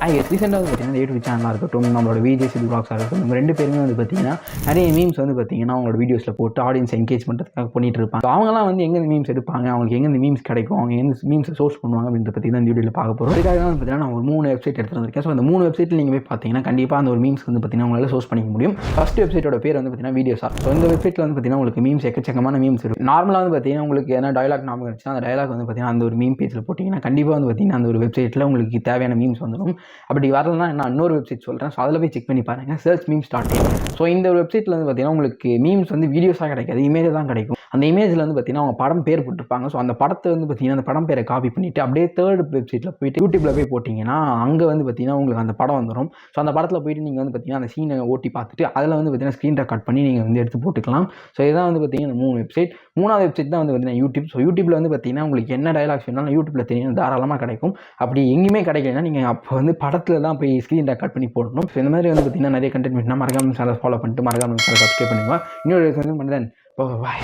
ரீசெண்டாக வந்து பார்த்தீங்கன்னா யூடியூப் சேனலாக இருக்கட்டும், நம்மளோட விஜே சித்து வ்ளாக்ஸாக இருக்கட்டும், நம்ம 2 பேருமே வந்து பார்த்தீங்கன்னா நிறைய மீம்ஸ் வந்து பார்த்தீங்கன்னா அவங்களோட வீடியோஸில் போட்டு ஆடியன்ஸ் என்கேஜ் பண்ணுறதுக்காக பண்ணிட்டு இருப்பாங்க. அவங்கலாம் வந்து எங்கே மீம்ஸ் எடுப்பாங்க, அவங்களுக்கு எங்கே மீம்ஸ் கிடைக்கும், அவங்க எந்த மீம்ஸை சோர்ஸ் பண்ணுவாங்க அப்படின்றத பற்றி தான் இந்த வீடியோவில் பார்க்க போகிறோம். அதுக்காக தான் வந்து பார்த்தீங்கன்னா நான் ஒரு 3 வெப்சைட் எடுத்துகிட்டு வந்திருக்கேன். ஸோ அந்த 3 வெப்சைட்டில் நீங்கள் போய் பார்த்தீங்கன்னா கண்டிப்பாக அந்த ஒரு மீம்ஸ் வந்து பார்த்தீங்கன்னா உங்களால் சோர்ஸ் பண்ணிக்க முடியும். ஃபர்ஸ்ட் வெப்சைட்டோட பேர் வந்து பார்த்தீங்கன்னா வீடியோஸா. ஸோ இந்த வெப்சைட்டில் வந்து பார்த்தீங்கன்னா உங்களுக்கு மீம்ஸ் எக்கச்சக்கமான மீம்ஸ் இருக்கும். நார்மலாக வந்து பார்த்தீங்கன்னா உங்களுக்கு என்ன டயலாக் ஞாபகம் இருந்துச்சுன்னா அந்த டயலாக் வந்து பார்த்தீங்கன்னா அந்த ஒரு மீம் பேஜில் போட்டிங்கன்னா கண்டிப்பாக வந்து பார்த்தீங்கன்னா அந்த ஒரு வெப்சைட்டில் உங்களுக்கு தேவையான மீம்ஸ் வந்துடும். அப்படி வரலன்னா நான் இன்னொரு வெப்சைட் சொல்கிறேன். ஸோ அதில் போய் செக் பண்ணி பாருங்கள். searchmemes.in. ஸோ இந்த ஒரு வெப்சைட்டில் வந்து பார்த்தீங்கன்னா உங்களுக்கு மீம்ஸ் வந்து வீடியோஸாக கிடைக்காது, இமேஜ் தான் கிடைக்கும். அந்த இமேஜில் வந்து பார்த்தீங்கன்னா அவங்க படம் பேர் போட்டிருப்பாங்க. ஸோ அந்த படத்தை வந்து பார்த்தீங்கன்னா அந்த படம் பேரை காப்பி பண்ணிவிட்டு அப்படியே தேர்ட் வெப்சைட்டில் போயிட்டு யூடியூப்பில் போய் போட்டிங்கன்னா அங்கே வந்து பார்த்தீங்கன்னா உங்களுக்கு அந்த படம் வந்துடும். ஸோ அந்த படத்தில் போயிட்டு நீங்கள் வந்து பார்த்தீங்கன்னா அந்த சீனை ஓட்டி பார்த்துட்டு அதில் வந்து பார்த்தீங்கன்னா ஸ்க்ரீன் ரெக்கார்ட் பண்ணி நீங்கள் வந்து எடுத்து போட்டுக்கலாம். ஸோ இதுதான் வந்து பார்த்தீங்கன்னா இந்த 3 வெப்சைட். 3வது வெப்சைட் தான் வந்து பார்த்தீங்கன்னா யூடியூப். ஸோ யூடியூப்பில் வந்து பார்த்தீங்கன்னா உங்களுக்கு என்ன டயலாக்ஸ் வேணாலும் யூடியூப்பில் தெரியும், தாராளமாக கிடைக்கும். அப்படி எங்கேயுமே கிடைக்கலன்னா நீங்கள் அப்போ வந்து படத்தில் தான் போய் ஸ்க்ரீன் ரெக்கார்ட் பண்ணி போடணும். ஸோ இந்த மாதிரி வந்து பார்த்தீங்கன்னா நிறைய கண்டென்ட் வேணும்னா மறக்காம சேனல் ஃபாலோ பண்ணிட்டு மறக்காம சேனல் சப்ஸ்கிரைப் பண்ணுங்க. இன்னொரு வந்து பாய்.